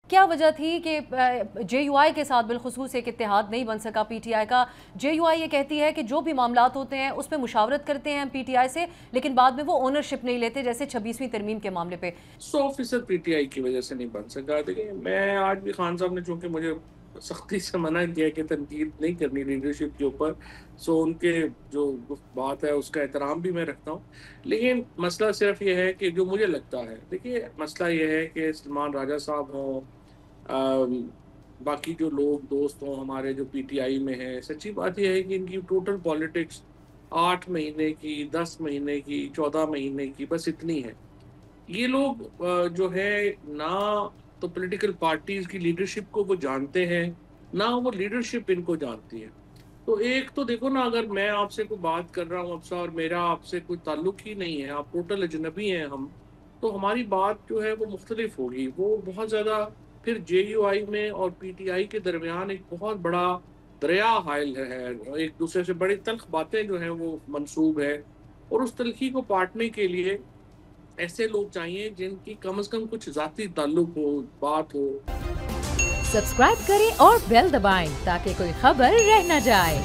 क्या वजह थी कि JUI के साथ बिलखुसूस एक इत्तेहाद नहीं बन सका PTI का? JUI ये कहती है कि जो भी मामलात होते हैं उस पर मुशावरत करते हैं PTI से, लेकिन बाद में वो ओनरशिप नहीं लेते, जैसे 26वीं तरमीम के मामले पे। 100% PTI की वजह से नहीं बन सका। देखिए, मैं आज भी खान साहब ने चूंकि मुझे सख्ती से मना किया कि तनकीद नहीं करनी लीडरशिप के ऊपर, सो उनके जो बात है उसका एहतराम भी मैं रखता हूँ। लेकिन मसला सिर्फ ये है कि जो मुझे लगता है, देखिए मसला ये है कि सलमान राजा साहब हों, बाकी जो लोग दोस्त हों हमारे जो PTI में हैं, सच्ची बात यह है कि इनकी टोटल पॉलिटिक्स 8 महीने की, 10 महीने की, 14 महीने की, बस इतनी है। ये लोग जो है ना तो पॉलिटिकल पार्टीज की लीडरशिप को वो जानते हैं, ना वो लीडरशिप इनको जानती है। तो एक तो देखो ना, अगर मैं आपसे कोई बात कर रहा हूँ आपसे और मेरा आपसे कोई ताल्लुक ही नहीं है, आप टोटल अजनबी हैं हम, तो हमारी बात जो है वो मुख्तलिफ होगी, वो बहुत ज़्यादा। फिर JUI में और PTI के दरमियान एक बहुत बड़ा दरिया हायल है, एक दूसरे से बड़ी तल्ख बातें जो हैं वो मंसूब है। और उस तलखी को पाटने के लिए ऐसे लोग चाहिए जिनकी कम से कम कुछ ज़ाती ताल्लुक हो, बात हो। सब्सक्राइब करें और बेल दबाएं ताकि कोई खबर रह न जाए।